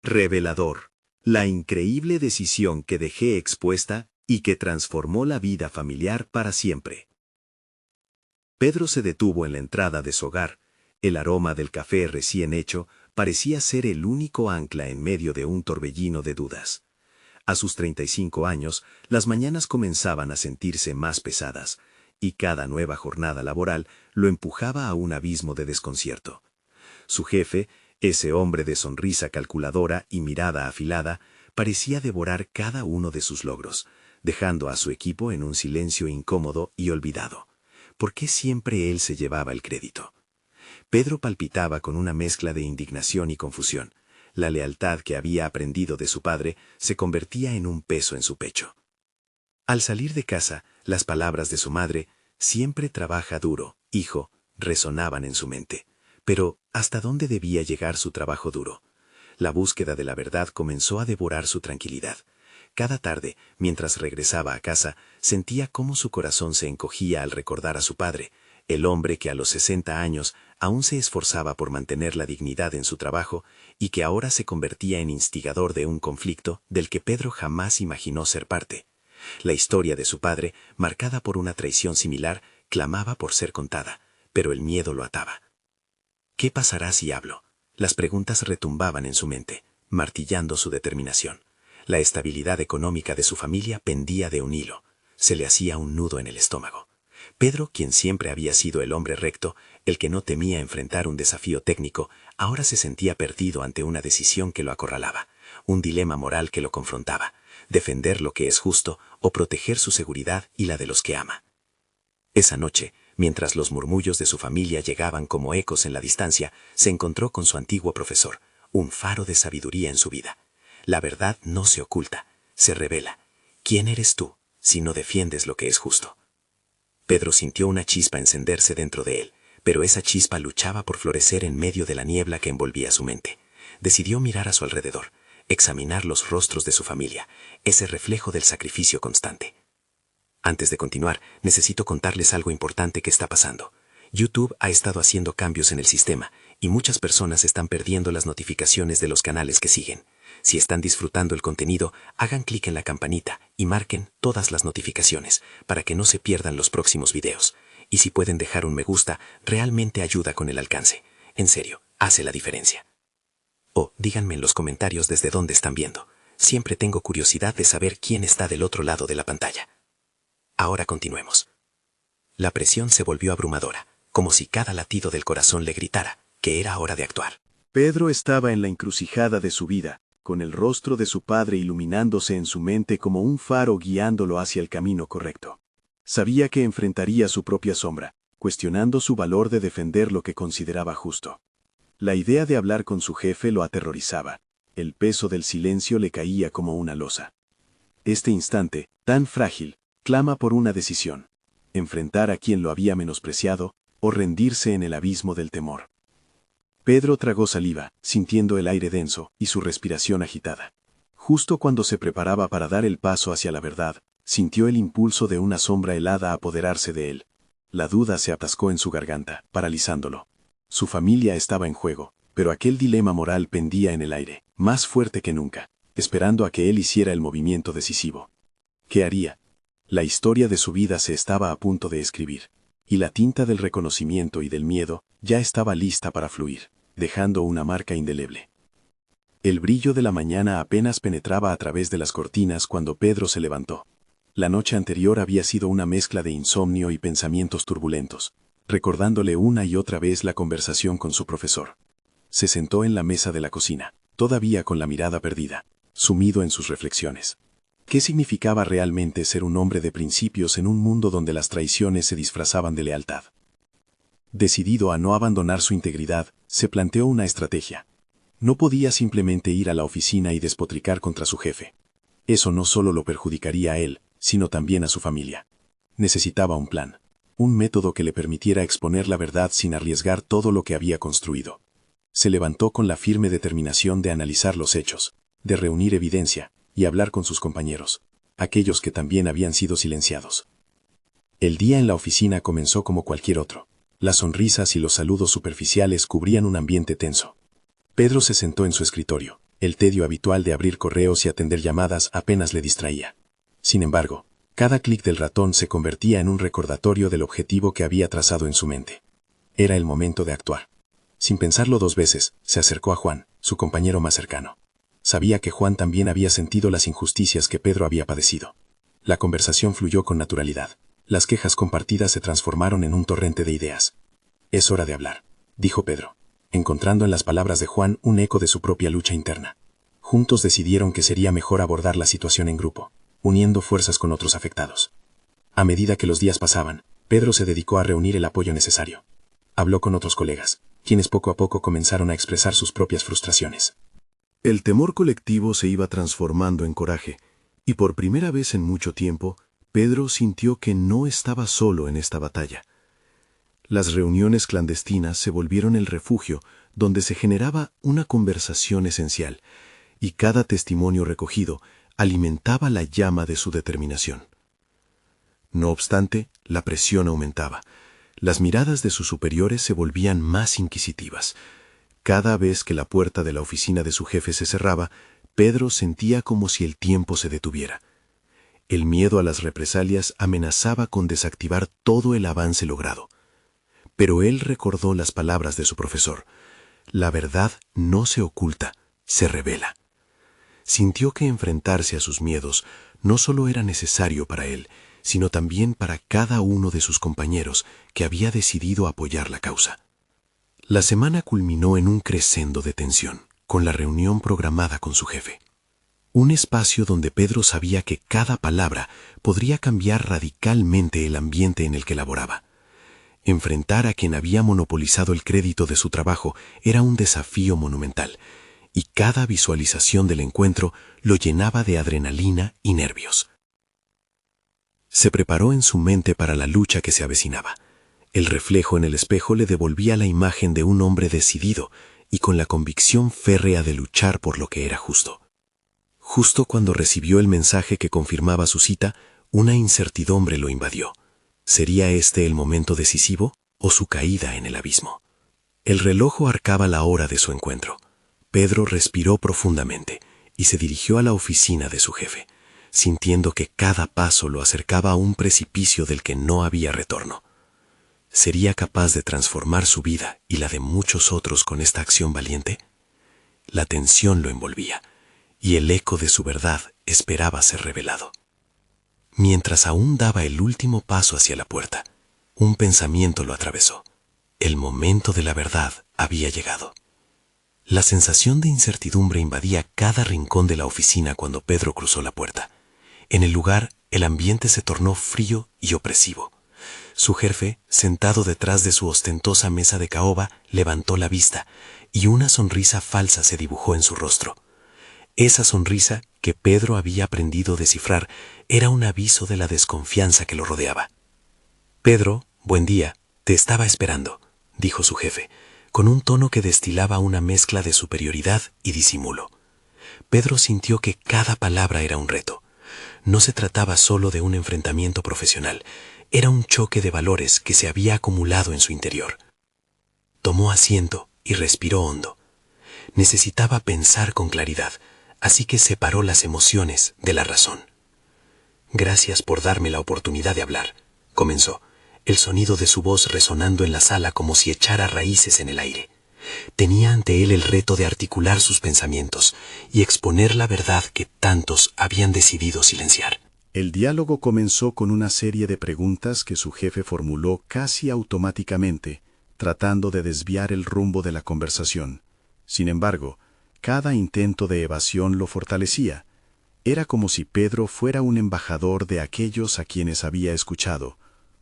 Revelador. La increíble decisión que dejé expuesta y que transformó la vida familiar para siempre. Pedro se detuvo en la entrada de su hogar. El aroma del café recién hecho parecía ser el único ancla en medio de un torbellino de dudas. A sus 35 años, las mañanas comenzaban a sentirse más pesadas, y cada nueva jornada laboral lo empujaba a un abismo de desconcierto. Su jefe, ese hombre de sonrisa calculadora y mirada afilada, parecía devorar cada uno de sus logros, dejando a su equipo en un silencio incómodo y olvidado. ¿Por qué siempre él se llevaba el crédito? Pedro palpitaba con una mezcla de indignación y confusión. La lealtad que había aprendido de su padre se convertía en un peso en su pecho. Al salir de casa, las palabras de su madre, «Siempre trabaja duro, hijo», resonaban en su mente. Pero, ¿hasta dónde debía llegar su trabajo duro? La búsqueda de la verdad comenzó a devorar su tranquilidad. Cada tarde, mientras regresaba a casa, sentía cómo su corazón se encogía al recordar a su padre, el hombre que a los 60 años aún se esforzaba por mantener la dignidad en su trabajo y que ahora se convertía en instigador de un conflicto del que Pedro jamás imaginó ser parte. La historia de su padre, marcada por una traición similar, clamaba por ser contada, pero el miedo lo ataba. ¿Qué pasará si hablo? Las preguntas retumbaban en su mente, martillando su determinación. La estabilidad económica de su familia pendía de un hilo. Se le hacía un nudo en el estómago. Pedro, quien siempre había sido el hombre recto, el que no temía enfrentar un desafío técnico, ahora se sentía perdido ante una decisión que lo acorralaba, un dilema moral que lo confrontaba, defender lo que es justo o proteger su seguridad y la de los que ama. Esa noche, mientras los murmullos de su familia llegaban como ecos en la distancia, se encontró con su antiguo profesor, un faro de sabiduría en su vida. La verdad no se oculta, se revela. ¿Quién eres tú si no defiendes lo que es justo? Pedro sintió una chispa encenderse dentro de él, pero esa chispa luchaba por florecer en medio de la niebla que envolvía su mente. Decidió mirar a su alrededor, examinar los rostros de su familia, ese reflejo del sacrificio constante. Antes de continuar, necesito contarles algo importante que está pasando. YouTube ha estado haciendo cambios en el sistema y muchas personas están perdiendo las notificaciones de los canales que siguen. Si están disfrutando el contenido, hagan clic en la campanita y marquen todas las notificaciones para que no se pierdan los próximos videos. Y si pueden dejar un me gusta, realmente ayuda con el alcance. En serio, hace la diferencia. O díganme en los comentarios desde dónde están viendo. Siempre tengo curiosidad de saber quién está del otro lado de la pantalla. Ahora continuemos. La presión se volvió abrumadora, como si cada latido del corazón le gritara que era hora de actuar. Pedro estaba en la encrucijada de su vida, con el rostro de su padre iluminándose en su mente como un faro guiándolo hacia el camino correcto. Sabía que enfrentaría su propia sombra, cuestionando su valor de defender lo que consideraba justo. La idea de hablar con su jefe lo aterrorizaba. El peso del silencio le caía como una losa. Este instante, tan frágil, clama por una decisión: enfrentar a quien lo había menospreciado o rendirse en el abismo del temor. Pedro tragó saliva, sintiendo el aire denso y su respiración agitada. Justo cuando se preparaba para dar el paso hacia la verdad, sintió el impulso de una sombra helada apoderarse de él. La duda se atascó en su garganta, paralizándolo. Su familia estaba en juego, pero aquel dilema moral pendía en el aire, más fuerte que nunca, esperando a que él hiciera el movimiento decisivo. ¿Qué haría? La historia de su vida se estaba a punto de escribir, y la tinta del reconocimiento y del miedo ya estaba lista para fluir, dejando una marca indeleble. El brillo de la mañana apenas penetraba a través de las cortinas cuando Pedro se levantó. La noche anterior había sido una mezcla de insomnio y pensamientos turbulentos, recordándole una y otra vez la conversación con su profesor. Se sentó en la mesa de la cocina, todavía con la mirada perdida, sumido en sus reflexiones. ¿Qué significaba realmente ser un hombre de principios en un mundo donde las traiciones se disfrazaban de lealtad? Decidido a no abandonar su integridad, se planteó una estrategia. No podía simplemente ir a la oficina y despotricar contra su jefe. Eso no solo lo perjudicaría a él, sino también a su familia. Necesitaba un plan, un método que le permitiera exponer la verdad sin arriesgar todo lo que había construido. Se levantó con la firme determinación de analizar los hechos, de reunir evidencia y hablar con sus compañeros, aquellos que también habían sido silenciados. El día en la oficina comenzó como cualquier otro. Las sonrisas y los saludos superficiales cubrían un ambiente tenso. Pedro se sentó en su escritorio, El tedio habitual de abrir correos y atender llamadas apenas le distraía. Sin embargo, cada clic del ratón se convertía en un recordatorio del objetivo que había trazado en su mente. Era el momento de actuar. Sin pensarlo 2 veces, se acercó a Juan, su compañero más cercano. Sabía que Juan también había sentido las injusticias que Pedro había padecido. La conversación fluyó con naturalidad. Las quejas compartidas se transformaron en un torrente de ideas. «Es hora de hablar», dijo Pedro, encontrando en las palabras de Juan un eco de su propia lucha interna. Juntos decidieron que sería mejor abordar la situación en grupo, uniendo fuerzas con otros afectados. A medida que los días pasaban, Pedro se dedicó a reunir el apoyo necesario. Habló con otros colegas, quienes poco a poco comenzaron a expresar sus propias frustraciones. El temor colectivo se iba transformando en coraje, y por primera vez en mucho tiempo, Pedro sintió que no estaba solo en esta batalla. Las reuniones clandestinas se volvieron el refugio donde se generaba una conversación esencial, y cada testimonio recogido alimentaba la llama de su determinación. No obstante, la presión aumentaba. Las miradas de sus superiores se volvían más inquisitivas. Cada vez que la puerta de la oficina de su jefe se cerraba, Pedro sentía como si el tiempo se detuviera. El miedo a las represalias amenazaba con desactivar todo el avance logrado. Pero él recordó las palabras de su profesor. La verdad no se oculta, se revela. Sintió que enfrentarse a sus miedos no solo era necesario para él, sino también para cada uno de sus compañeros que había decidido apoyar la causa. La semana culminó en un crescendo de tensión, con la reunión programada con su jefe. Un espacio donde Pedro sabía que cada palabra podría cambiar radicalmente el ambiente en el que laboraba. Enfrentar a quien había monopolizado el crédito de su trabajo era un desafío monumental, y cada visualización del encuentro lo llenaba de adrenalina y nervios. Se preparó en su mente para la lucha que se avecinaba. El reflejo en el espejo le devolvía la imagen de un hombre decidido y con la convicción férrea de luchar por lo que era justo. Justo cuando recibió el mensaje que confirmaba su cita, una incertidumbre lo invadió. ¿Sería este el momento decisivo o su caída en el abismo? El reloj arcaba la hora de su encuentro. Pedro respiró profundamente y se dirigió a la oficina de su jefe, sintiendo que cada paso lo acercaba a un precipicio del que no había retorno. ¿Sería capaz de transformar su vida y la de muchos otros con esta acción valiente? La tensión lo envolvía, y el eco de su verdad esperaba ser revelado. Mientras aún daba el último paso hacia la puerta, un pensamiento lo atravesó. El momento de la verdad había llegado. La sensación de incertidumbre invadía cada rincón de la oficina cuando Pedro cruzó la puerta. En el lugar, el ambiente se tornó frío y opresivo. Su jefe, sentado detrás de su ostentosa mesa de caoba, levantó la vista, y una sonrisa falsa se dibujó en su rostro. Esa sonrisa, que Pedro había aprendido a descifrar, era un aviso de la desconfianza que lo rodeaba. «Pedro, buen día, te estaba esperando», dijo su jefe, con un tono que destilaba una mezcla de superioridad y disimulo. Pedro sintió que cada palabra era un reto. No se trataba solo de un enfrentamiento profesional, era un choque de valores que se había acumulado en su interior. Tomó asiento y respiró hondo. Necesitaba pensar con claridad, así que separó las emociones de la razón. «Gracias por darme la oportunidad de hablar», comenzó, el sonido de su voz resonando en la sala como si echara raíces en el aire. Tenía ante él el reto de articular sus pensamientos y exponer la verdad que tantos habían decidido silenciar. El diálogo comenzó con una serie de preguntas que su jefe formuló casi automáticamente, tratando de desviar el rumbo de la conversación. Sin embargo, cada intento de evasión lo fortalecía. Era como si Pedro fuera un embajador de aquellos a quienes había escuchado,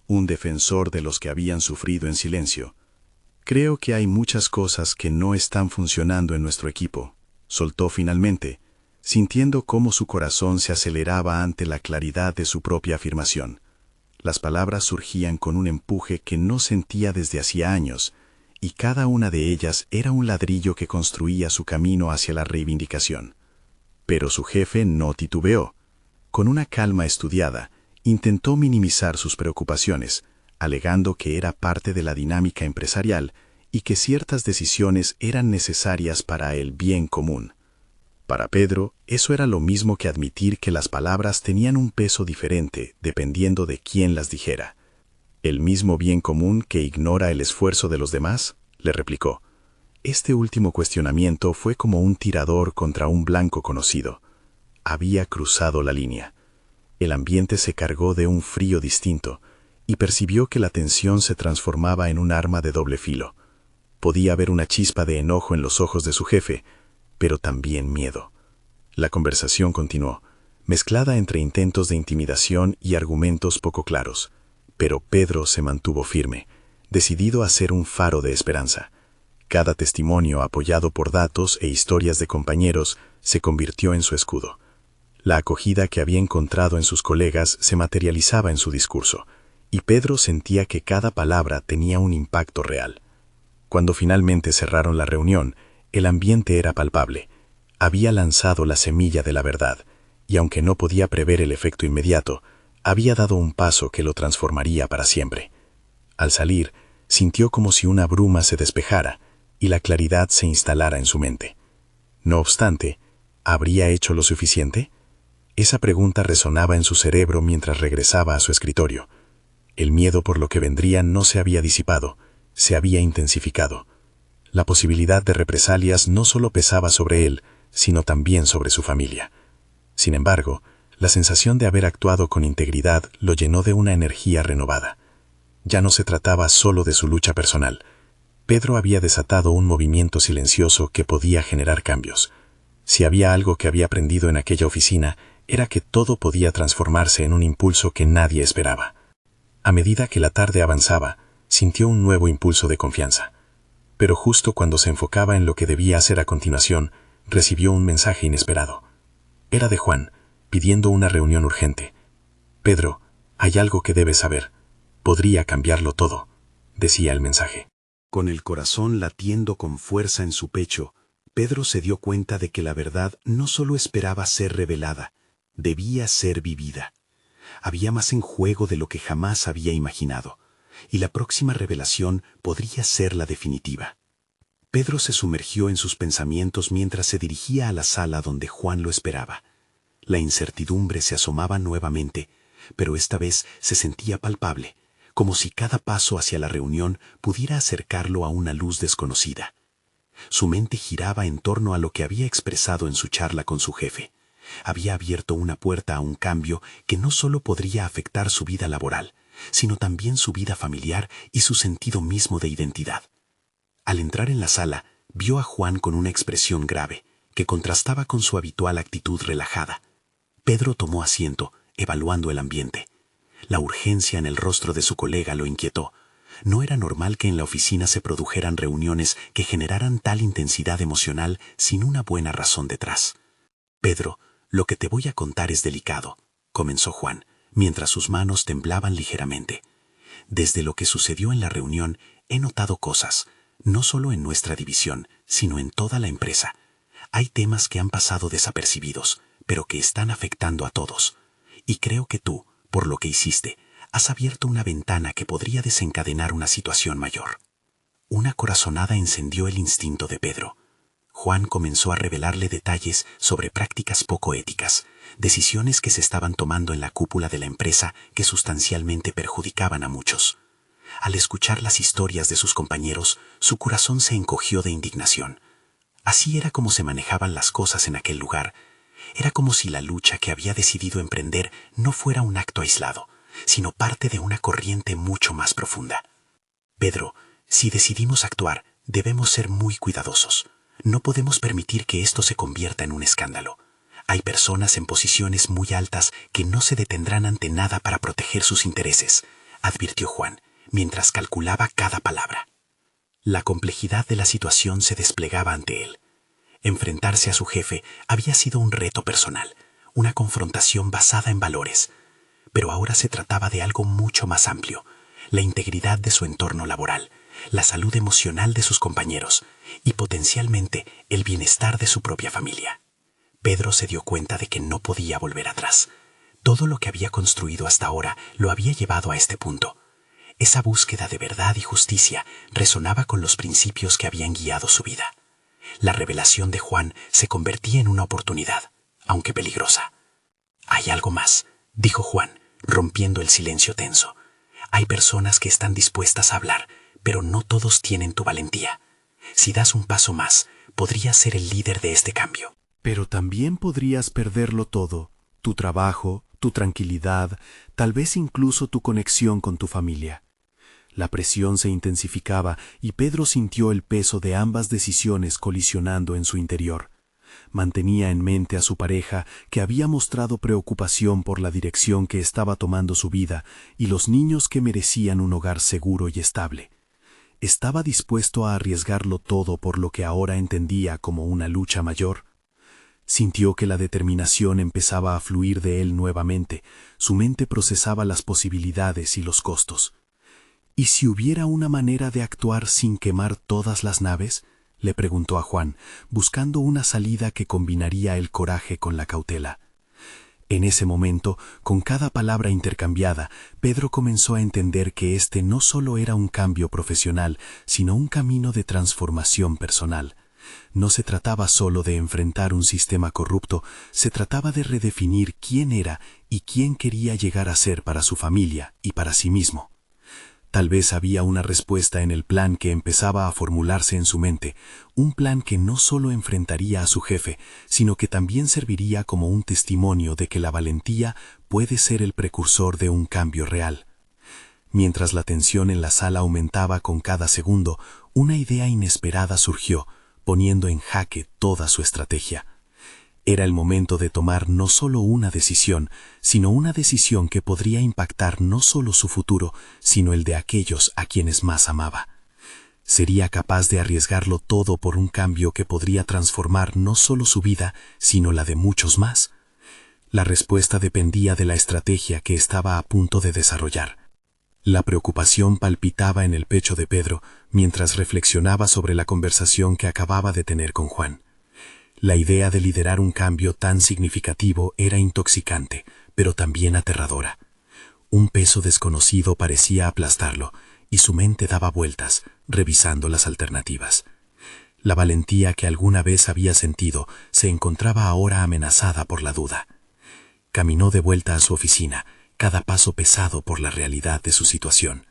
un defensor de los que habían sufrido en silencio. «Creo que hay muchas cosas que no están funcionando en nuestro equipo», soltó finalmente, sintiendo cómo su corazón se aceleraba ante la claridad de su propia afirmación. Las palabras surgían con un empuje que no sentía desde hacía años, y cada una de ellas era un ladrillo que construía su camino hacia la reivindicación. Pero su jefe no titubeó. Con una calma estudiada, intentó minimizar sus preocupaciones, alegando que era parte de la dinámica empresarial y que ciertas decisiones eran necesarias para el bien común. Para Pedro, eso era lo mismo que admitir que las palabras tenían un peso diferente dependiendo de quién las dijera. ¿El mismo bien común que ignora el esfuerzo de los demás?, le replicó. Este último cuestionamiento fue como un tirador contra un blanco conocido. Había cruzado la línea. El ambiente se cargó de un frío distinto, y percibió que la tensión se transformaba en un arma de doble filo. Podía ver una chispa de enojo en los ojos de su jefe, pero también miedo. La conversación continuó, mezclada entre intentos de intimidación y argumentos poco claros, pero Pedro se mantuvo firme, decidido a ser un faro de esperanza. Cada testimonio apoyado por datos e historias de compañeros se convirtió en su escudo. La acogida que había encontrado en sus colegas se materializaba en su discurso, y Pedro sentía que cada palabra tenía un impacto real. Cuando finalmente cerraron la reunión, el ambiente era palpable. Había lanzado la semilla de la verdad, y aunque no podía prever el efecto inmediato, había dado un paso que lo transformaría para siempre. Al salir, sintió como si una bruma se despejara y la claridad se instalara en su mente. No obstante, ¿habría hecho lo suficiente? Esa pregunta resonaba en su cerebro mientras regresaba a su escritorio. El miedo por lo que vendría no se había disipado, se había intensificado. La posibilidad de represalias no solo pesaba sobre él, sino también sobre su familia. Sin embargo, la sensación de haber actuado con integridad lo llenó de una energía renovada. Ya no se trataba solo de su lucha personal. Pedro había desatado un movimiento silencioso que podía generar cambios. Si había algo que había aprendido en aquella oficina, era que todo podía transformarse en un impulso que nadie esperaba. A medida que la tarde avanzaba, sintió un nuevo impulso de confianza. Pero justo cuando se enfocaba en lo que debía hacer a continuación, recibió un mensaje inesperado. Era de Juan, pidiendo una reunión urgente. «Pedro, hay algo que debes saber. Podría cambiarlo todo», decía el mensaje. Con el corazón latiendo con fuerza en su pecho, Pedro se dio cuenta de que la verdad no solo esperaba ser revelada, debía ser vivida. Había más en juego de lo que jamás había imaginado, y la próxima revelación podría ser la definitiva. Pedro se sumergió en sus pensamientos mientras se dirigía a la sala donde Juan lo esperaba. La incertidumbre se asomaba nuevamente, pero esta vez se sentía palpable, como si cada paso hacia la reunión pudiera acercarlo a una luz desconocida. Su mente giraba en torno a lo que había expresado en su charla con su jefe. Había abierto una puerta a un cambio que no solo podría afectar su vida laboral, sino también su vida familiar y su sentido mismo de identidad. Al entrar en la sala, vio a Juan con una expresión grave, que contrastaba con su habitual actitud relajada. Pedro tomó asiento, evaluando el ambiente. La urgencia en el rostro de su colega lo inquietó. No era normal que en la oficina se produjeran reuniones que generaran tal intensidad emocional sin una buena razón detrás. «Pedro, lo que te voy a contar es delicado», comenzó Juan, mientras sus manos temblaban ligeramente. «Desde lo que sucedió en la reunión, he notado cosas, no solo en nuestra división, sino en toda la empresa. Hay temas que han pasado desapercibidos, pero que están afectando a todos. Y creo que tú, por lo que hiciste, has abierto una ventana que podría desencadenar una situación mayor». Una corazonada encendió el instinto de Pedro. Juan comenzó a revelarle detalles sobre prácticas poco éticas, decisiones que se estaban tomando en la cúpula de la empresa que sustancialmente perjudicaban a muchos. Al escuchar las historias de sus compañeros, su corazón se encogió de indignación. Así era como se manejaban las cosas en aquel lugar. Era como si la lucha que había decidido emprender no fuera un acto aislado, sino parte de una corriente mucho más profunda. «Pedro, si decidimos actuar, debemos ser muy cuidadosos. No podemos permitir que esto se convierta en un escándalo. Hay personas en posiciones muy altas que no se detendrán ante nada para proteger sus intereses», advirtió Juan, mientras calculaba cada palabra. La complejidad de la situación se desplegaba ante él. Enfrentarse a su jefe había sido un reto personal, una confrontación basada en valores. Pero ahora se trataba de algo mucho más amplio: la integridad de su entorno laboral, la salud emocional de sus compañeros y potencialmente el bienestar de su propia familia. Pedro se dio cuenta de que no podía volver atrás. Todo lo que había construido hasta ahora lo había llevado a este punto. Esa búsqueda de verdad y justicia resonaba con los principios que habían guiado su vida. La revelación de Juan se convertía en una oportunidad, aunque peligrosa. «Hay algo más», dijo Juan, rompiendo el silencio tenso. «Hay personas que están dispuestas a hablar, pero no todos tienen tu valentía. Si das un paso más, podrías ser el líder de este cambio». Pero también podrías perderlo todo, tu trabajo, tu tranquilidad, tal vez incluso tu conexión con tu familia. La presión se intensificaba y Pedro sintió el peso de ambas decisiones colisionando en su interior. Mantenía en mente a su pareja, que había mostrado preocupación por la dirección que estaba tomando su vida, y los niños que merecían un hogar seguro y estable. ¿Estaba dispuesto a arriesgarlo todo por lo que ahora entendía como una lucha mayor? Sintió que la determinación empezaba a fluir de él nuevamente. Su mente procesaba las posibilidades y los costos. ¿Y si hubiera una manera de actuar sin quemar todas las naves?, le preguntó a Juan, buscando una salida que combinaría el coraje con la cautela. En ese momento, con cada palabra intercambiada, Pedro comenzó a entender que este no solo era un cambio profesional, sino un camino de transformación personal. No se trataba solo de enfrentar un sistema corrupto, se trataba de redefinir quién era y quién quería llegar a ser para su familia y para sí mismo. Tal vez había una respuesta en el plan que empezaba a formularse en su mente, un plan que no solo enfrentaría a su jefe, sino que también serviría como un testimonio de que la valentía puede ser el precursor de un cambio real. Mientras la tensión en la sala aumentaba con cada segundo, una idea inesperada surgió, poniendo en jaque toda su estrategia. Era el momento de tomar no solo una decisión, sino una decisión que podría impactar no solo su futuro, sino el de aquellos a quienes más amaba. ¿Sería capaz de arriesgarlo todo por un cambio que podría transformar no solo su vida, sino la de muchos más? La respuesta dependía de la estrategia que estaba a punto de desarrollar. La preocupación palpitaba en el pecho de Pedro mientras reflexionaba sobre la conversación que acababa de tener con Juan. La idea de liderar un cambio tan significativo era intoxicante, pero también aterradora. Un peso desconocido parecía aplastarlo, y su mente daba vueltas, revisando las alternativas. La valentía que alguna vez había sentido se encontraba ahora amenazada por la duda. Caminó de vuelta a su oficina, cada paso pesado por la realidad de su situación.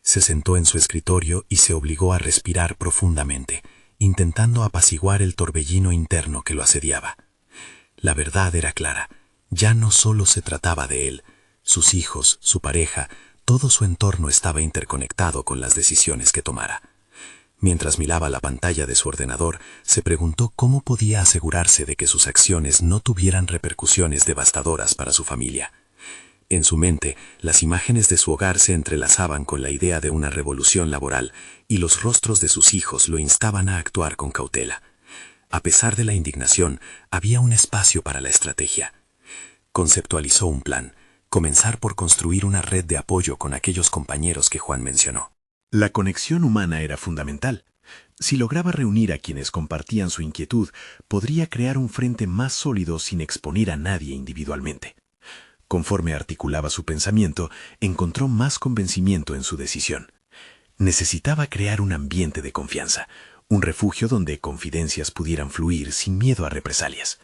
Se sentó en su escritorio y se obligó a respirar profundamente, intentando apaciguar el torbellino interno que lo asediaba. La verdad era clara, ya no solo se trataba de él, sus hijos, su pareja, todo su entorno estaba interconectado con las decisiones que tomara. Mientras miraba la pantalla de su ordenador, se preguntó cómo podía asegurarse de que sus acciones no tuvieran repercusiones devastadoras para su familia. En su mente, las imágenes de su hogar se entrelazaban con la idea de una revolución laboral, y los rostros de sus hijos lo instaban a actuar con cautela. A pesar de la indignación, había un espacio para la estrategia. Conceptualizó un plan, comenzar por construir una red de apoyo con aquellos compañeros que Juan mencionó. La conexión humana era fundamental. Si lograba reunir a quienes compartían su inquietud, podría crear un frente más sólido sin exponer a nadie individualmente. Conforme articulaba su pensamiento, encontró más convencimiento en su decisión. Necesitaba crear un ambiente de confianza, un refugio donde confidencias pudieran fluir sin miedo a represalias.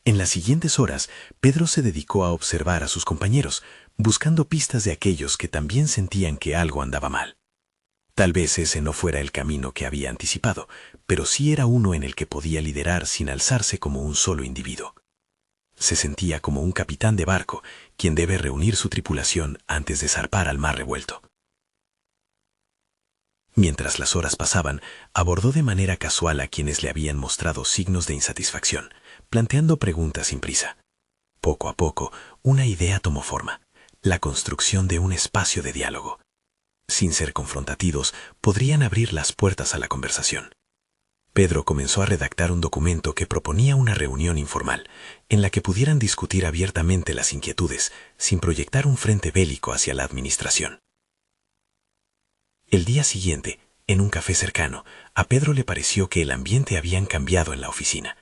En las siguientes horas, Pedro se dedicó a observar a sus compañeros, buscando pistas de aquellos que también sentían que algo andaba mal. Tal vez ese no fuera el camino que había anticipado, pero sí era uno en el que podía liderar sin alzarse como un solo individuo. Se sentía como un capitán de barco, quien debe reunir su tripulación antes de zarpar al mar revuelto. Mientras las horas pasaban, abordó de manera casual a quienes le habían mostrado signos de insatisfacción, planteando preguntas sin prisa. Poco a poco, una idea tomó forma: la construcción de un espacio de diálogo. Sin ser confrontativos, podrían abrir las puertas a la conversación. Pedro comenzó a redactar un documento que proponía una reunión informal, en la que pudieran discutir abiertamente las inquietudes, sin proyectar un frente bélico hacia la administración. El día siguiente, en un café cercano, a Pedro le pareció que el ambiente había cambiado en la oficina.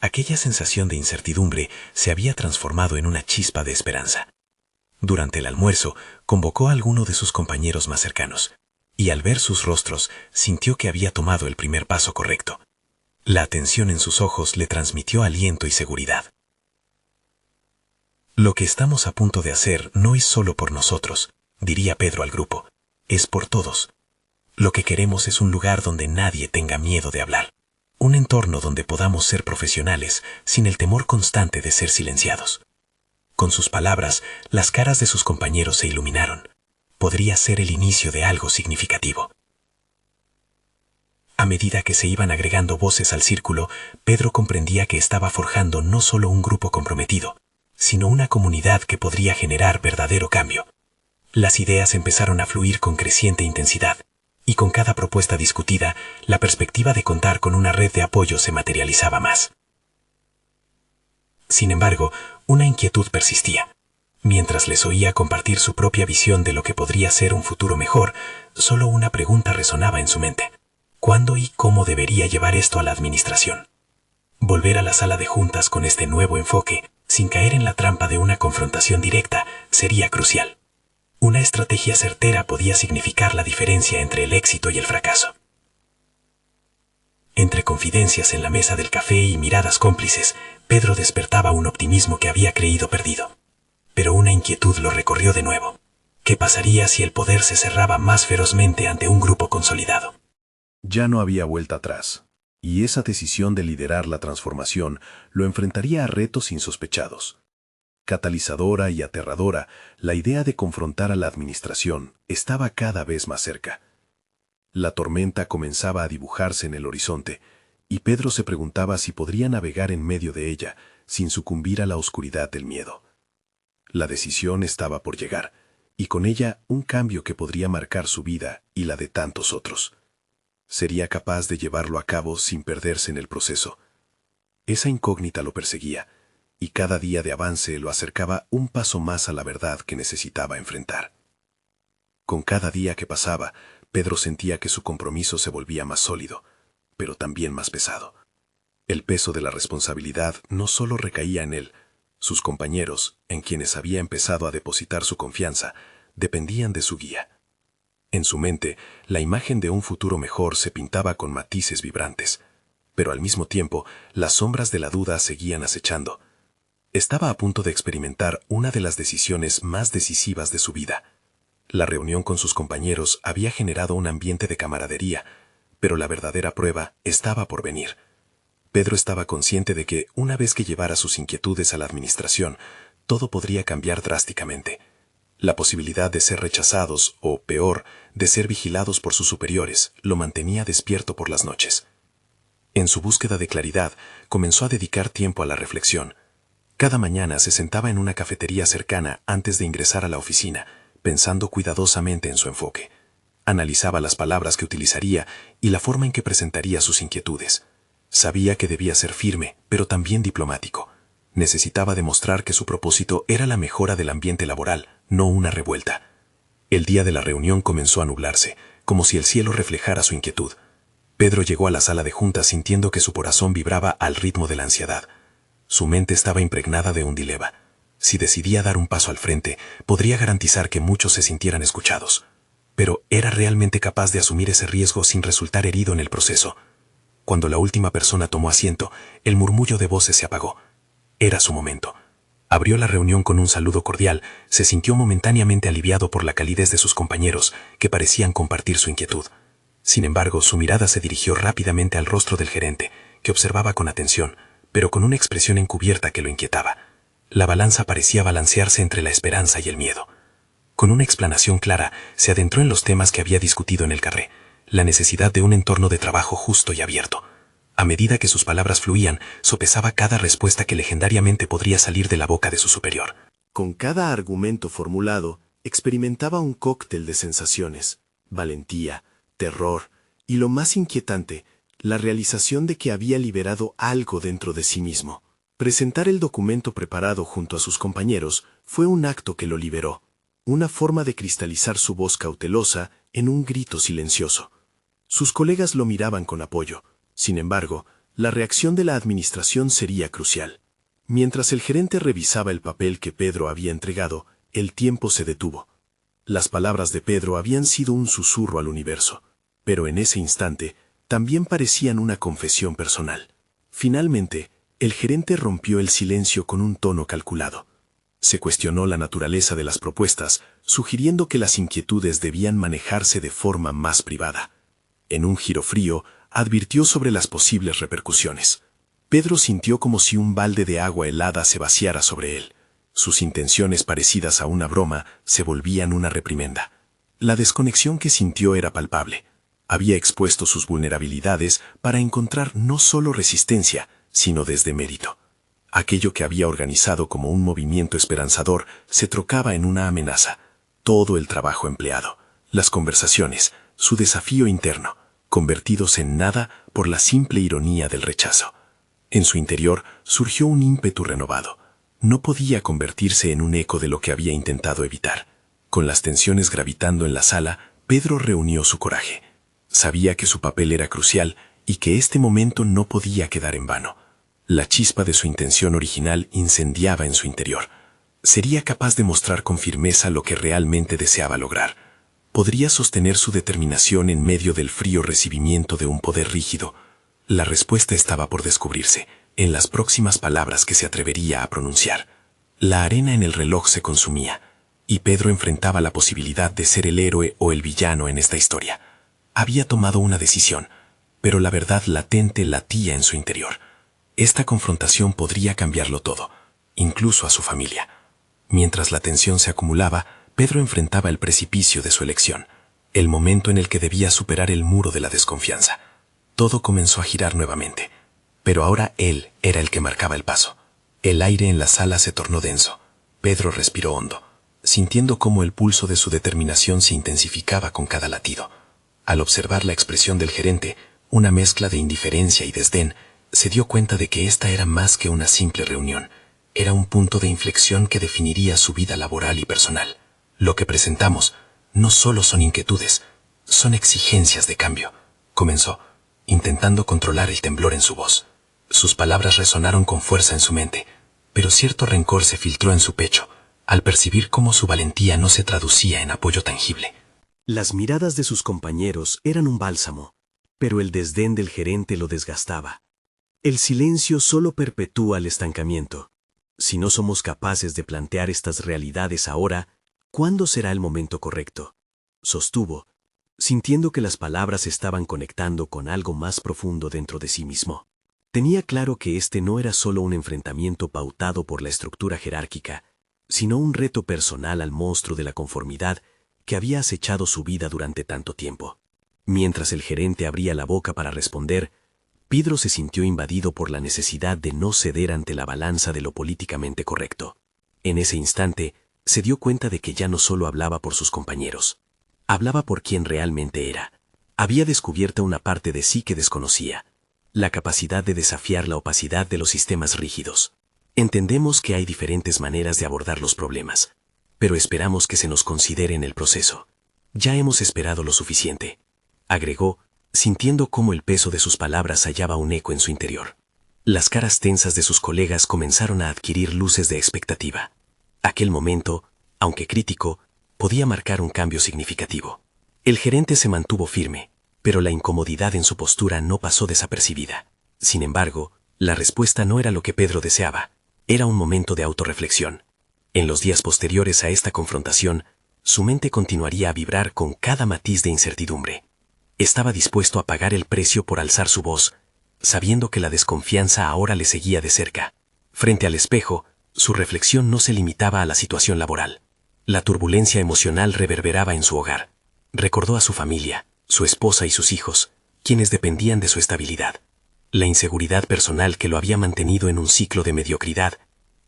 Aquella sensación de incertidumbre se había transformado en una chispa de esperanza. Durante el almuerzo, convocó a alguno de sus compañeros más cercanos. y al ver sus rostros sintió que había tomado el primer paso correcto. La atención en sus ojos le transmitió aliento y seguridad. Lo que estamos a punto de hacer no es solo por nosotros, diría Pedro al grupo, es por todos. Lo que queremos es un lugar donde nadie tenga miedo de hablar, un entorno donde podamos ser profesionales sin el temor constante de ser silenciados. Con sus palabras, las caras de sus compañeros se iluminaron. Podría ser el inicio de algo significativo. A medida que se iban agregando voces al círculo, Pedro comprendía que estaba forjando no solo un grupo comprometido, sino una comunidad que podría generar verdadero cambio. Las ideas empezaron a fluir con creciente intensidad, y con cada propuesta discutida, la perspectiva de contar con una red de apoyo se materializaba más. Sin embargo, una inquietud persistía. Mientras les oía compartir su propia visión de lo que podría ser un futuro mejor, solo una pregunta resonaba en su mente. ¿Cuándo y cómo debería llevar esto a la administración? Volver a la sala de juntas con este nuevo enfoque, sin caer en la trampa de una confrontación directa, sería crucial. Una estrategia certera podía significar la diferencia entre el éxito y el fracaso. Entre confidencias en la mesa del café y miradas cómplices, Pedro despertaba un optimismo que había creído perdido. Pero una inquietud lo recorrió de nuevo. ¿Qué pasaría si el poder se cerraba más ferozmente ante un grupo consolidado? Ya no había vuelta atrás, y esa decisión de liderar la transformación lo enfrentaría a retos insospechados. Catalizadora y aterradora, la idea de confrontar a la administración estaba cada vez más cerca. La tormenta comenzaba a dibujarse en el horizonte, y Pedro se preguntaba si podría navegar en medio de ella sin sucumbir a la oscuridad del miedo. La decisión estaba por llegar, y con ella un cambio que podría marcar su vida y la de tantos otros. ¿Sería capaz de llevarlo a cabo sin perderse en el proceso? Esa incógnita lo perseguía, y cada día de avance lo acercaba un paso más a la verdad que necesitaba enfrentar. Con cada día que pasaba, Pedro sentía que su compromiso se volvía más sólido, pero también más pesado. El peso de la responsabilidad no solo recaía en él, sus compañeros, en quienes había empezado a depositar su confianza, dependían de su guía. En su mente, la imagen de un futuro mejor se pintaba con matices vibrantes, pero al mismo tiempo, las sombras de la duda seguían acechando. Estaba a punto de experimentar una de las decisiones más decisivas de su vida. La reunión con sus compañeros había generado un ambiente de camaradería, pero la verdadera prueba estaba por venir. Pedro estaba consciente de que, una vez que llevara sus inquietudes a la administración, todo podría cambiar drásticamente. La posibilidad de ser rechazados, o peor, de ser vigilados por sus superiores, lo mantenía despierto por las noches. En su búsqueda de claridad, comenzó a dedicar tiempo a la reflexión. Cada mañana se sentaba en una cafetería cercana antes de ingresar a la oficina, pensando cuidadosamente en su enfoque. Analizaba las palabras que utilizaría y la forma en que presentaría sus inquietudes. Sabía que debía ser firme, pero también diplomático. Necesitaba demostrar que su propósito era la mejora del ambiente laboral, no una revuelta. El día de la reunión comenzó a nublarse, como si el cielo reflejara su inquietud. Pedro llegó a la sala de juntas sintiendo que su corazón vibraba al ritmo de la ansiedad. Su mente estaba impregnada de un dilema. Si decidía dar un paso al frente, podría garantizar que muchos se sintieran escuchados. Pero ¿era realmente capaz de asumir ese riesgo sin resultar herido en el proceso? Cuando la última persona tomó asiento, el murmullo de voces se apagó. Era su momento. Abrió la reunión con un saludo cordial, se sintió momentáneamente aliviado por la calidez de sus compañeros, que parecían compartir su inquietud. Sin embargo, su mirada se dirigió rápidamente al rostro del gerente, que observaba con atención, pero con una expresión encubierta que lo inquietaba. La balanza parecía balancearse entre la esperanza y el miedo. Con una explanación clara, se adentró en los temas que había discutido en el carré, la necesidad de un entorno de trabajo justo y abierto. A medida que sus palabras fluían, sopesaba cada respuesta que legendariamente podría salir de la boca de su superior. Con cada argumento formulado, experimentaba un cóctel de sensaciones: valentía, terror y, lo más inquietante, la realización de que había liberado algo dentro de sí mismo. Presentar el documento preparado junto a sus compañeros fue un acto que lo liberó, una forma de cristalizar su voz cautelosa en un grito silencioso. Sus colegas lo miraban con apoyo. Sin embargo, la reacción de la administración sería crucial. Mientras el gerente revisaba el papel que Pedro había entregado, el tiempo se detuvo. Las palabras de Pedro habían sido un susurro al universo, pero en ese instante también parecían una confesión personal. Finalmente, el gerente rompió el silencio con un tono calculado. Se cuestionó la naturaleza de las propuestas, sugiriendo que las inquietudes debían manejarse de forma más privada. En un giro frío, advirtió sobre las posibles repercusiones. Pedro sintió como si un balde de agua helada se vaciara sobre él. Sus intenciones parecidas a una broma se volvían una reprimenda. La desconexión que sintió era palpable. Había expuesto sus vulnerabilidades para encontrar no solo resistencia, sino desdemérito. Aquello que había organizado como un movimiento esperanzador se trocaba en una amenaza. Todo el trabajo empleado, las conversaciones, su desafío interno, convertidos en nada por la simple ironía del rechazo. En su interior surgió un ímpetu renovado. No podía convertirse en un eco de lo que había intentado evitar. Con las tensiones gravitando en la sala, Pedro reunió su coraje. Sabía que su papel era crucial y que este momento no podía quedar en vano. La chispa de su intención original incendiaba en su interior. Sería capaz de mostrar con firmeza lo que realmente deseaba lograr. Podría sostener su determinación en medio del frío recibimiento de un poder rígido. La respuesta estaba por descubrirse, en las próximas palabras que se atrevería a pronunciar. La arena en el reloj se consumía, y Pedro enfrentaba la posibilidad de ser el héroe o el villano en esta historia. Había tomado una decisión, pero la verdad latente latía en su interior. Esta confrontación podría cambiarlo todo, incluso a su familia. Mientras la tensión se acumulaba, Pedro enfrentaba el precipicio de su elección, el momento en el que debía superar el muro de la desconfianza. Todo comenzó a girar nuevamente, pero ahora él era el que marcaba el paso. El aire en la sala se tornó denso. Pedro respiró hondo, sintiendo cómo el pulso de su determinación se intensificaba con cada latido. Al observar la expresión del gerente, una mezcla de indiferencia y desdén, se dio cuenta de que esta era más que una simple reunión. Era un punto de inflexión que definiría su vida laboral y personal. Lo que presentamos no solo son inquietudes, son exigencias de cambio, comenzó, intentando controlar el temblor en su voz. Sus palabras resonaron con fuerza en su mente, pero cierto rencor se filtró en su pecho, al percibir cómo su valentía no se traducía en apoyo tangible. Las miradas de sus compañeros eran un bálsamo, pero el desdén del gerente lo desgastaba. El silencio solo perpetúa el estancamiento. Si no somos capaces de plantear estas realidades ahora, ¿cuándo será el momento correcto?, sostuvo, sintiendo que las palabras estaban conectando con algo más profundo dentro de sí mismo. Tenía claro que este no era solo un enfrentamiento pautado por la estructura jerárquica, sino un reto personal al monstruo de la conformidad que había acechado su vida durante tanto tiempo. Mientras el gerente abría la boca para responder, Pedro se sintió invadido por la necesidad de no ceder ante la balanza de lo políticamente correcto. En ese instante, se dio cuenta de que ya no solo hablaba por sus compañeros. Hablaba por quien realmente era. Había descubierto una parte de sí que desconocía, la capacidad de desafiar la opacidad de los sistemas rígidos. Entendemos que hay diferentes maneras de abordar los problemas, pero esperamos que se nos considere en el proceso. Ya hemos esperado lo suficiente, agregó, sintiendo cómo el peso de sus palabras hallaba un eco en su interior. Las caras tensas de sus colegas comenzaron a adquirir luces de expectativa. Aquel momento, aunque crítico, podía marcar un cambio significativo. El gerente se mantuvo firme, pero la incomodidad en su postura no pasó desapercibida. Sin embargo, la respuesta no era lo que Pedro deseaba. Era un momento de autorreflexión. En los días posteriores a esta confrontación, su mente continuaría a vibrar con cada matiz de incertidumbre. Estaba dispuesto a pagar el precio por alzar su voz, sabiendo que la desconfianza ahora le seguía de cerca. Frente al espejo, su reflexión no se limitaba a la situación laboral. La turbulencia emocional reverberaba en su hogar. Recordó a su familia, su esposa y sus hijos, quienes dependían de su estabilidad. La inseguridad personal que lo había mantenido en un ciclo de mediocridad,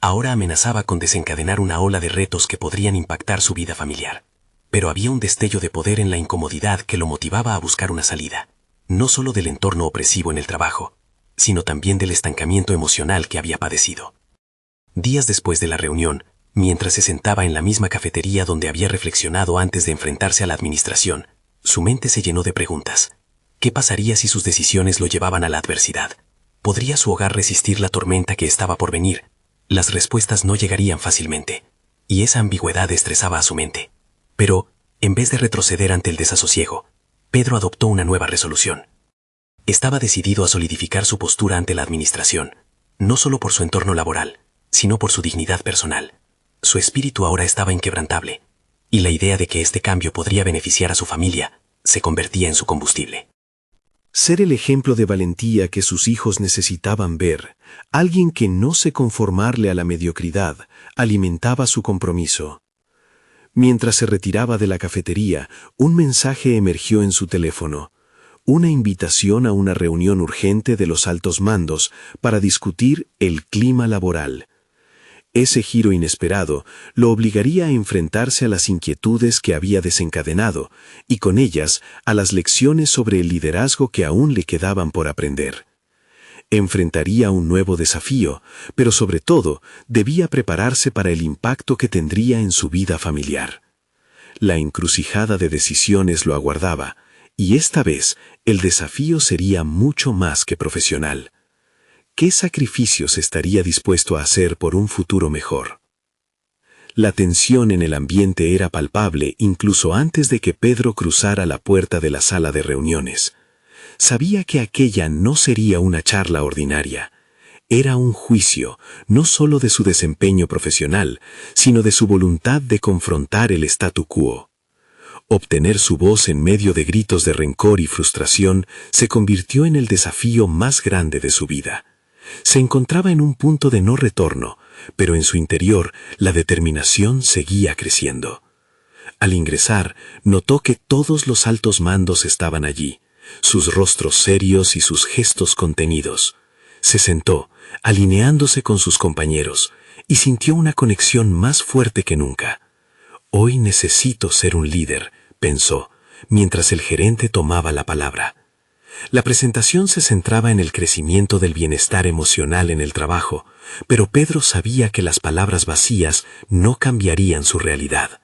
ahora amenazaba con desencadenar una ola de retos que podrían impactar su vida familiar. Pero había un destello de poder en la incomodidad que lo motivaba a buscar una salida, no solo del entorno opresivo en el trabajo, sino también del estancamiento emocional que había padecido. Días después de la reunión, mientras se sentaba en la misma cafetería donde había reflexionado antes de enfrentarse a la administración, su mente se llenó de preguntas. ¿Qué pasaría si sus decisiones lo llevaban a la adversidad? ¿Podría su hogar resistir la tormenta que estaba por venir? Las respuestas no llegarían fácilmente, y esa ambigüedad estresaba a su mente. Pero, en vez de retroceder ante el desasosiego, Pedro adoptó una nueva resolución. Estaba decidido a solidificar su postura ante la administración, no solo por su entorno laboral, sino por su dignidad personal. Su espíritu ahora estaba inquebrantable, y la idea de que este cambio podría beneficiar a su familia se convertía en su combustible. Ser el ejemplo de valentía que sus hijos necesitaban ver, alguien que no se conformarle a la mediocridad, alimentaba su compromiso. Mientras se retiraba de la cafetería, un mensaje emergió en su teléfono. Una invitación a una reunión urgente de los altos mandos para discutir el clima laboral. Ese giro inesperado lo obligaría a enfrentarse a las inquietudes que había desencadenado y con ellas a las lecciones sobre el liderazgo que aún le quedaban por aprender. Enfrentaría un nuevo desafío, pero sobre todo debía prepararse para el impacto que tendría en su vida familiar. La encrucijada de decisiones lo aguardaba, y esta vez el desafío sería mucho más que profesional. ¿Qué sacrificios estaría dispuesto a hacer por un futuro mejor? La tensión en el ambiente era palpable incluso antes de que Pedro cruzara la puerta de la sala de reuniones. Sabía que aquella no sería una charla ordinaria. Era un juicio, no solo de su desempeño profesional, sino de su voluntad de confrontar el statu quo. Obtener su voz en medio de gritos de rencor y frustración se convirtió en el desafío más grande de su vida. Se encontraba en un punto de no retorno, pero en su interior la determinación seguía creciendo. Al ingresar, notó que todos los altos mandos estaban allí, sus rostros serios y sus gestos contenidos. Se sentó, alineándose con sus compañeros, y sintió una conexión más fuerte que nunca. Hoy necesito ser un líder, pensó, mientras el gerente tomaba la palabra. La presentación se centraba en el crecimiento del bienestar emocional en el trabajo, pero Pedro sabía que las palabras vacías no cambiarían su realidad.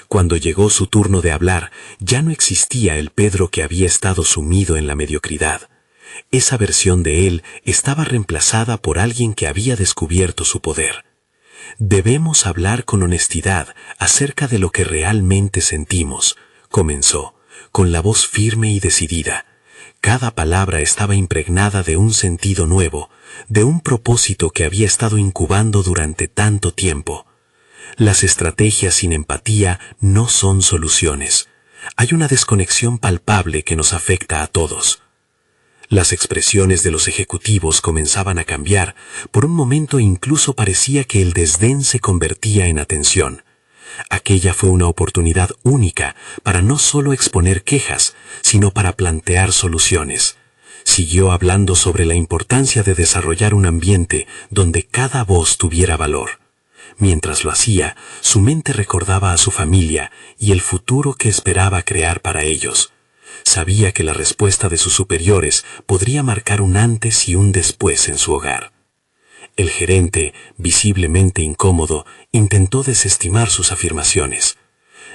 Cuando llegó su turno de hablar, ya no existía el Pedro que había estado sumido en la mediocridad. Esa versión de él estaba reemplazada por alguien que había descubierto su poder. Debemos hablar con honestidad acerca de lo que realmente sentimos, comenzó, con la voz firme y decidida. Cada palabra estaba impregnada de un sentido nuevo, de un propósito que había estado incubando durante tanto tiempo. Las estrategias sin empatía no son soluciones. Hay una desconexión palpable que nos afecta a todos. Las expresiones de los ejecutivos comenzaban a cambiar. Por un momento incluso parecía que el desdén se convertía en atención. Aquella fue una oportunidad única para no solo exponer quejas, sino para plantear soluciones. Siguió hablando sobre la importancia de desarrollar un ambiente donde cada voz tuviera valor. Mientras lo hacía, su mente recordaba a su familia y el futuro que esperaba crear para ellos. Sabía que la respuesta de sus superiores podría marcar un antes y un después en su hogar. El gerente, visiblemente incómodo, intentó desestimar sus afirmaciones.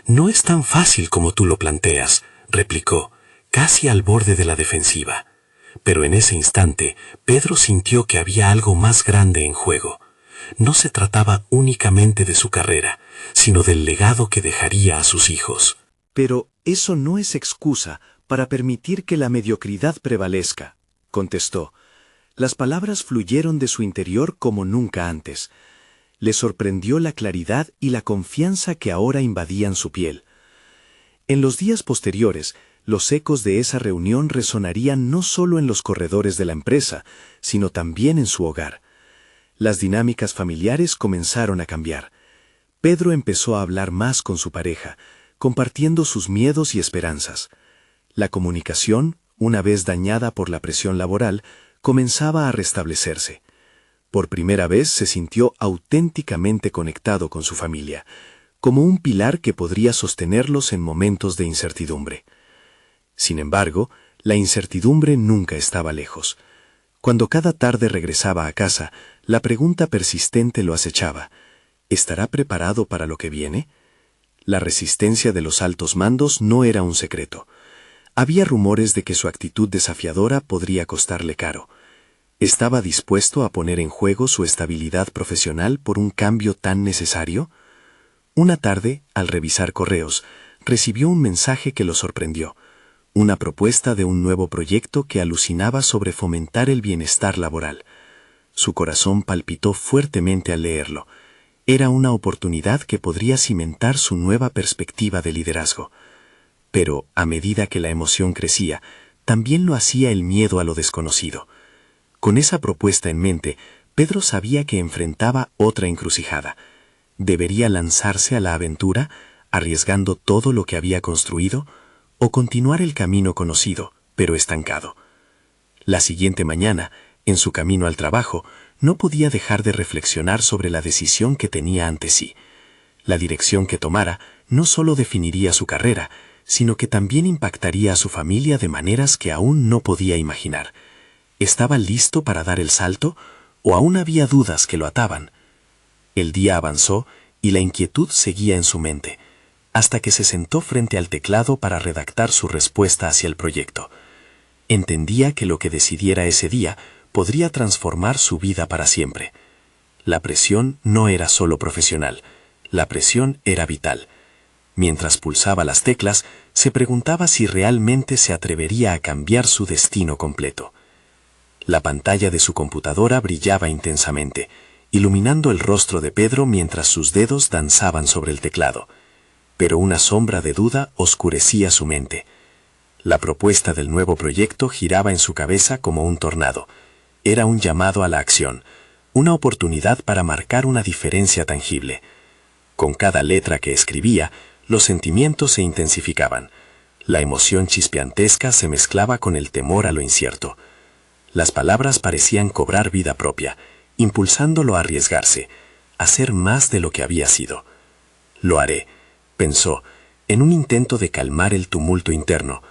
«No es tan fácil como tú lo planteas», replicó, casi al borde de la defensiva. Pero en ese instante, Pedro sintió que había algo más grande en juego. No se trataba únicamente de su carrera, sino del legado que dejaría a sus hijos. Pero eso no es excusa para permitir que la mediocridad prevalezca, contestó. Las palabras fluyeron de su interior como nunca antes. Le sorprendió la claridad y la confianza que ahora invadían su piel. En los días posteriores, los ecos de esa reunión resonarían no solo en los corredores de la empresa, sino también en su hogar. Las dinámicas familiares comenzaron a cambiar. Pedro empezó a hablar más con su pareja, compartiendo sus miedos y esperanzas. La comunicación, una vez dañada por la presión laboral, comenzaba a restablecerse. Por primera vez se sintió auténticamente conectado con su familia, como un pilar que podría sostenerlos en momentos de incertidumbre. Sin embargo, la incertidumbre nunca estaba lejos. Cuando cada tarde regresaba a casa, la pregunta persistente lo acechaba. ¿Estará preparado para lo que viene? La resistencia de los altos mandos no era un secreto. Había rumores de que su actitud desafiadora podría costarle caro. ¿Estaba dispuesto a poner en juego su estabilidad profesional por un cambio tan necesario? Una tarde, al revisar correos, recibió un mensaje que lo sorprendió. Una propuesta de un nuevo proyecto que alucinaba sobre fomentar el bienestar laboral. Su corazón palpitó fuertemente al leerlo. Era una oportunidad que podría cimentar su nueva perspectiva de liderazgo. Pero, a medida que la emoción crecía, también lo hacía el miedo a lo desconocido. Con esa propuesta en mente, Pedro sabía que enfrentaba otra encrucijada. ¿Debería lanzarse a la aventura, arriesgando todo lo que había construido, o continuar el camino conocido, pero estancado? La siguiente mañana, en su camino al trabajo, no podía dejar de reflexionar sobre la decisión que tenía ante sí. La dirección que tomara no solo definiría su carrera, sino que también impactaría a su familia de maneras que aún no podía imaginar. ¿Estaba listo para dar el salto, o aún había dudas que lo ataban? El día avanzó y la inquietud seguía en su mente, hasta que se sentó frente al teclado para redactar su respuesta hacia el proyecto. Entendía que lo que decidiera ese día podría transformar su vida para siempre. La presión no era solo profesional, la presión era vital. Mientras pulsaba las teclas, se preguntaba si realmente se atrevería a cambiar su destino completo. La pantalla de su computadora brillaba intensamente, iluminando el rostro de Pedro mientras sus dedos danzaban sobre el teclado. Pero una sombra de duda oscurecía su mente. La propuesta del nuevo proyecto giraba en su cabeza como un tornado. Era un llamado a la acción, una oportunidad para marcar una diferencia tangible. Con cada letra que escribía, los sentimientos se intensificaban. La emoción chispeantesca se mezclaba con el temor a lo incierto. Las palabras parecían cobrar vida propia, impulsándolo a arriesgarse, a ser más de lo que había sido. Lo haré, pensó, en un intento de calmar el tumulto interno,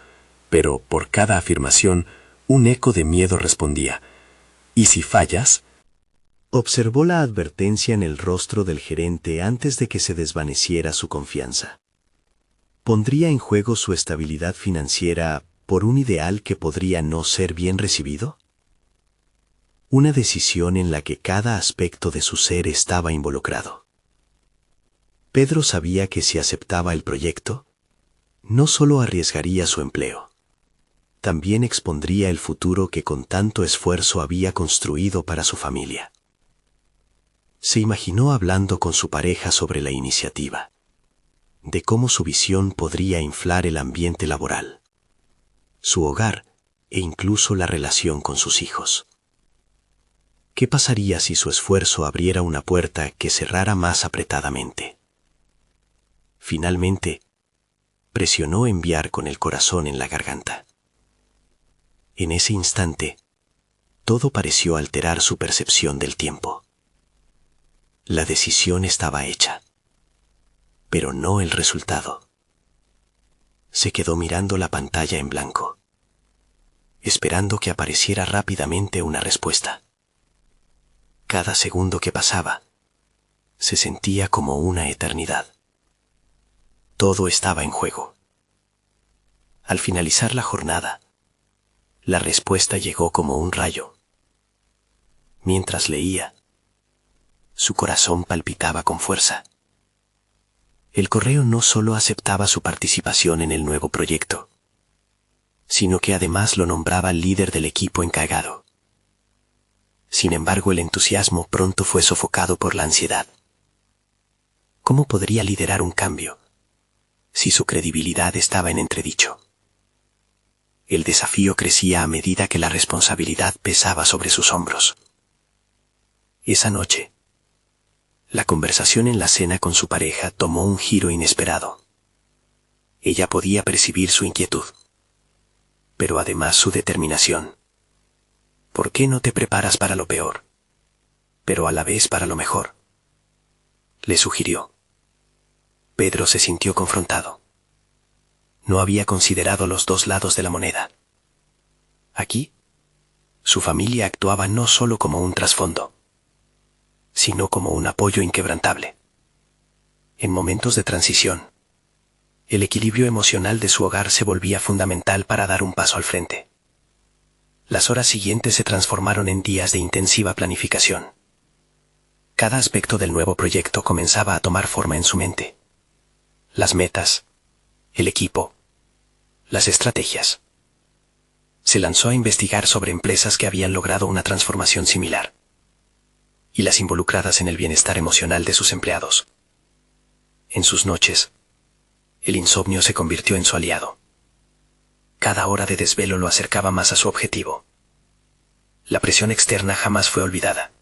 pero por cada afirmación, un eco de miedo respondía. ¿Y si fallas? Observó la advertencia en el rostro del gerente antes de que se desvaneciera su confianza. ¿Pondría en juego su estabilidad financiera por un ideal que podría no ser bien recibido? Una decisión en la que cada aspecto de su ser estaba involucrado. Pedro sabía que si aceptaba el proyecto, no solo arriesgaría su empleo, también expondría el futuro que con tanto esfuerzo había construido para su familia. Se imaginó hablando con su pareja sobre la iniciativa, de cómo su visión podría inflar el ambiente laboral, su hogar e incluso la relación con sus hijos. ¿Qué pasaría si su esfuerzo abriera una puerta que cerrara más apretadamente? Finalmente, presionó enviar con el corazón en la garganta. En ese instante, todo pareció alterar su percepción del tiempo. La decisión estaba hecha, pero no el resultado. Se quedó mirando la pantalla en blanco, esperando que apareciera rápidamente una respuesta. Cada segundo que pasaba, se sentía como una eternidad. Todo estaba en juego. Al finalizar la jornada, la respuesta llegó como un rayo. Mientras leía, su corazón palpitaba con fuerza. El correo no solo aceptaba su participación en el nuevo proyecto, sino que además lo nombraba líder del equipo encargado. Sin embargo, el entusiasmo pronto fue sofocado por la ansiedad. ¿Cómo podría liderar un cambio si su credibilidad estaba en entredicho? El desafío crecía a medida que la responsabilidad pesaba sobre sus hombros. Esa noche, la conversación en la cena con su pareja tomó un giro inesperado. Ella podía percibir su inquietud, pero además su determinación. ¿Por qué no te preparas para lo peor, pero a la vez para lo mejor?, le sugirió. Pedro se sintió confrontado. No había considerado los dos lados de la moneda. Aquí, su familia actuaba no solo como un trasfondo, sino como un apoyo inquebrantable. En momentos de transición, el equilibrio emocional de su hogar se volvía fundamental para dar un paso al frente. Las horas siguientes se transformaron en días de intensiva planificación. Cada aspecto del nuevo proyecto comenzaba a tomar forma en su mente. Las metas, el equipo, las estrategias. Se lanzó a investigar sobre empresas que habían logrado una transformación similar y las involucradas en el bienestar emocional de sus empleados. En sus noches, el insomnio se convirtió en su aliado. Cada hora de desvelo lo acercaba más a su objetivo. La presión externa jamás fue olvidada.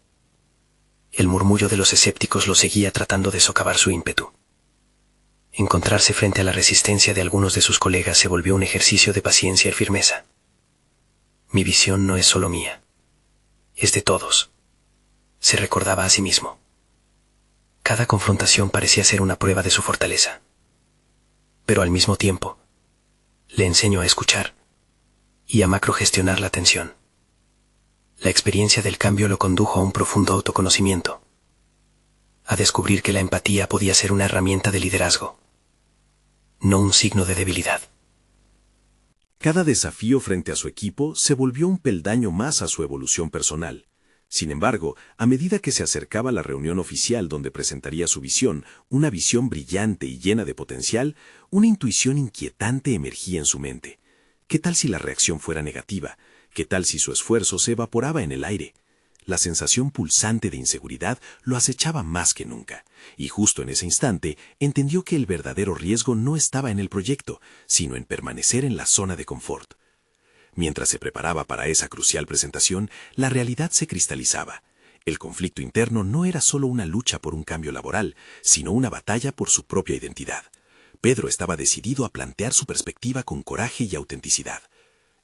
El murmullo de los escépticos lo seguía tratando de socavar su ímpetu. Encontrarse frente a la resistencia de algunos de sus colegas se volvió un ejercicio de paciencia y firmeza. Mi visión no es solo mía, es de todos, se recordaba a sí mismo. Cada confrontación parecía ser una prueba de su fortaleza. Pero al mismo tiempo, le enseñó a escuchar y a macrogestionar la tensión. La experiencia del cambio lo condujo a un profundo autoconocimiento, a descubrir que la empatía podía ser una herramienta de liderazgo, no un signo de debilidad. Cada desafío frente a su equipo se volvió un peldaño más a su evolución personal. Sin embargo, a medida que se acercaba la reunión oficial donde presentaría su visión, una visión brillante y llena de potencial, una intuición inquietante emergía en su mente. ¿Qué tal si la reacción fuera negativa? ¿Qué tal si su esfuerzo se evaporaba en el aire? La sensación pulsante de inseguridad lo acechaba más que nunca, y justo en ese instante entendió que el verdadero riesgo no estaba en el proyecto, sino en permanecer en la zona de confort. Mientras se preparaba para esa crucial presentación, la realidad se cristalizaba. El conflicto interno no era solo una lucha por un cambio laboral, sino una batalla por su propia identidad. Pedro estaba decidido a plantear su perspectiva con coraje y autenticidad.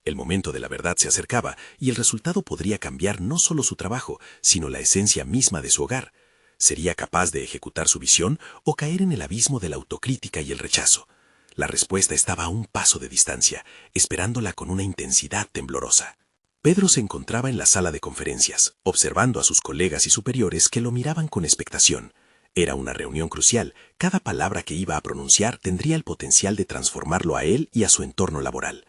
El momento de la verdad se acercaba y el resultado podría cambiar no solo su trabajo, sino la esencia misma de su hogar. ¿Sería capaz de ejecutar su visión o caer en el abismo de la autocrítica y el rechazo? La respuesta estaba a un paso de distancia, esperándola con una intensidad temblorosa. Pedro se encontraba en la sala de conferencias, observando a sus colegas y superiores que lo miraban con expectación. Era una reunión crucial. Cada palabra que iba a pronunciar tendría el potencial de transformarlo a él y a su entorno laboral.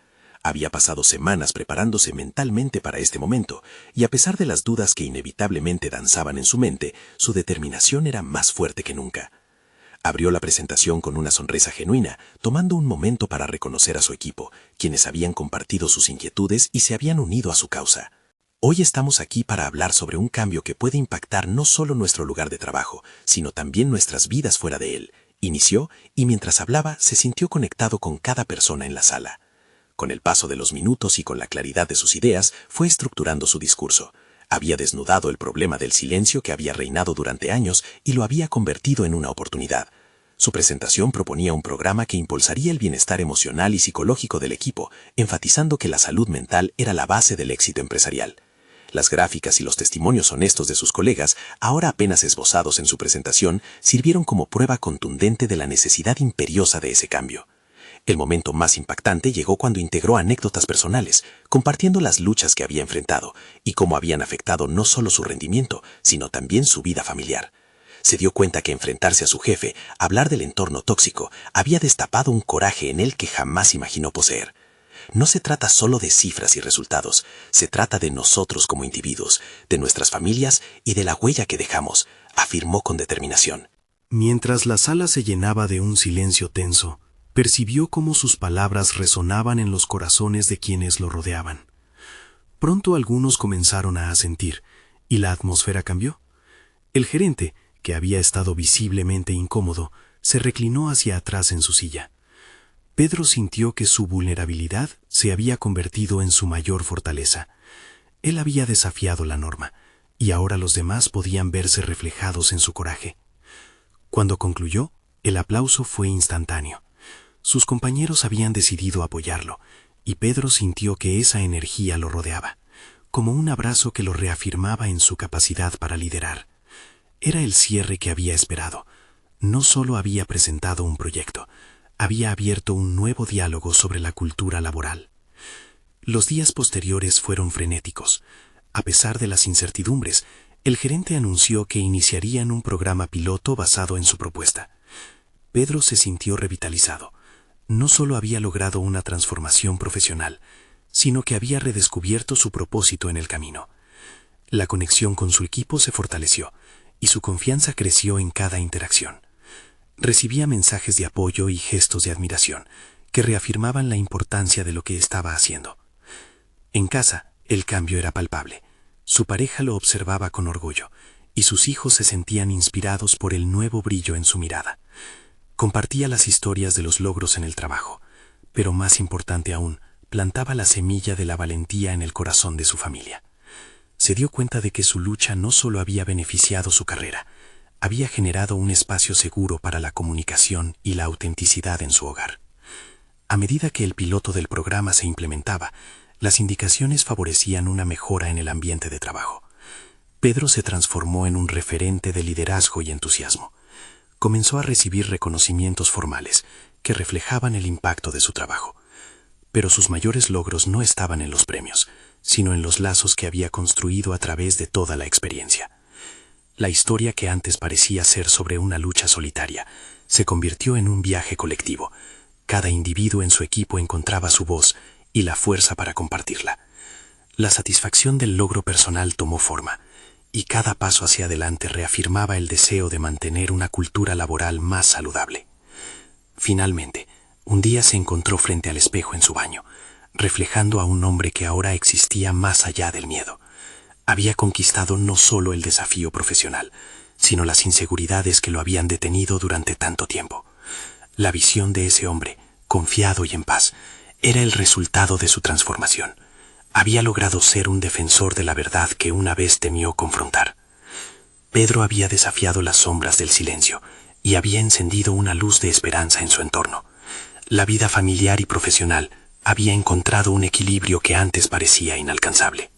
Había pasado semanas preparándose mentalmente para este momento, y a pesar de las dudas que inevitablemente danzaban en su mente, su determinación era más fuerte que nunca. Abrió la presentación con una sonrisa genuina, tomando un momento para reconocer a su equipo, quienes habían compartido sus inquietudes y se habían unido a su causa. Hoy estamos aquí para hablar sobre un cambio que puede impactar no solo nuestro lugar de trabajo, sino también nuestras vidas fuera de él. Inició, y mientras hablaba se sintió conectado con cada persona en la sala. Con el paso de los minutos y con la claridad de sus ideas, fue estructurando su discurso. Había desnudado el problema del silencio que había reinado durante años y lo había convertido en una oportunidad. Su presentación proponía un programa que impulsaría el bienestar emocional y psicológico del equipo, enfatizando que la salud mental era la base del éxito empresarial. Las gráficas y los testimonios honestos de sus colegas, ahora apenas esbozados en su presentación, sirvieron como prueba contundente de la necesidad imperiosa de ese cambio. El momento más impactante llegó cuando integró anécdotas personales, compartiendo las luchas que había enfrentado y cómo habían afectado no solo su rendimiento, sino también su vida familiar. Se dio cuenta que enfrentarse a su jefe, hablar del entorno tóxico, había destapado un coraje en él que jamás imaginó poseer. No se trata solo de cifras y resultados, se trata de nosotros como individuos, de nuestras familias y de la huella que dejamos, afirmó con determinación. Mientras la sala se llenaba de un silencio tenso, percibió cómo sus palabras resonaban en los corazones de quienes lo rodeaban. Pronto algunos comenzaron a asentir, y la atmósfera cambió. El gerente, que había estado visiblemente incómodo, se reclinó hacia atrás en su silla. Pedro sintió que su vulnerabilidad se había convertido en su mayor fortaleza. Él había desafiado la norma, y ahora los demás podían verse reflejados en su coraje. Cuando concluyó, el aplauso fue instantáneo. Sus compañeros habían decidido apoyarlo, y Pedro sintió que esa energía lo rodeaba, como un abrazo que lo reafirmaba en su capacidad para liderar. Era el cierre que había esperado. No solo había presentado un proyecto, había abierto un nuevo diálogo sobre la cultura laboral. Los días posteriores fueron frenéticos. A pesar de las incertidumbres, el gerente anunció que iniciarían un programa piloto basado en su propuesta. Pedro se sintió revitalizado. No solo había logrado una transformación profesional, sino que había redescubierto su propósito en el camino. La conexión con su equipo se fortaleció, y su confianza creció en cada interacción. Recibía mensajes de apoyo y gestos de admiración que reafirmaban la importancia de lo que estaba haciendo. En casa, el cambio era palpable. Su pareja lo observaba con orgullo y sus hijos se sentían inspirados por el nuevo brillo en su mirada. Compartía las historias de los logros en el trabajo, pero más importante aún, plantaba la semilla de la valentía en el corazón de su familia. Se dio cuenta de que su lucha no solo había beneficiado su carrera, había generado un espacio seguro para la comunicación y la autenticidad en su hogar. A medida que el piloto del programa se implementaba, las indicaciones favorecían una mejora en el ambiente de trabajo. Pedro se transformó en un referente de liderazgo y entusiasmo. Comenzó a recibir reconocimientos formales que reflejaban el impacto de su trabajo. Pero sus mayores logros no estaban en los premios, sino en los lazos que había construido a través de toda la experiencia. La historia que antes parecía ser sobre una lucha solitaria se convirtió en un viaje colectivo. Cada individuo en su equipo encontraba su voz y la fuerza para compartirla. La satisfacción del logro personal tomó forma, y cada paso hacia adelante reafirmaba el deseo de mantener una cultura laboral más saludable. Finalmente, un día se encontró frente al espejo en su baño, reflejando a un hombre que ahora existía más allá del miedo. Había conquistado no solo el desafío profesional, sino las inseguridades que lo habían detenido durante tanto tiempo. La visión de ese hombre, confiado y en paz, era el resultado de su transformación. Había logrado ser un defensor de la verdad que una vez temió confrontar. Pedro había desafiado las sombras del silencio y había encendido una luz de esperanza en su entorno. La vida familiar y profesional había encontrado un equilibrio que antes parecía inalcanzable.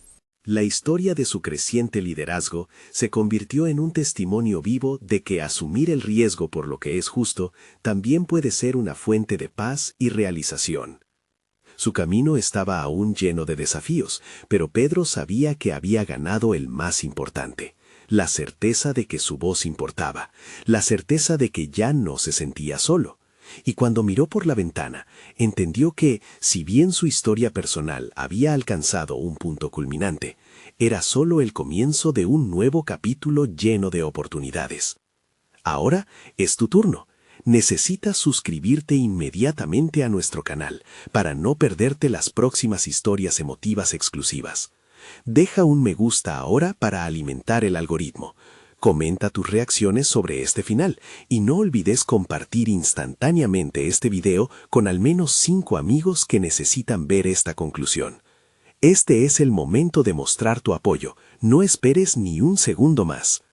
La historia de su creciente liderazgo se convirtió en un testimonio vivo de que asumir el riesgo por lo que es justo también puede ser una fuente de paz y realización. Su camino estaba aún lleno de desafíos, pero Pedro sabía que había ganado el más importante: la certeza de que su voz importaba, la certeza de que ya no se sentía solo. Y cuando miró por la ventana, entendió que, si bien su historia personal había alcanzado un punto culminante, era solo el comienzo de un nuevo capítulo lleno de oportunidades. Ahora es tu turno. Necesitas suscribirte inmediatamente a nuestro canal para no perderte las próximas historias emotivas exclusivas. Deja un me gusta ahora para alimentar el algoritmo. Comenta tus reacciones sobre este final y no olvides compartir instantáneamente este video con al menos 5 amigos que necesitan ver esta conclusión. Este es el momento de mostrar tu apoyo. No esperes ni un segundo más.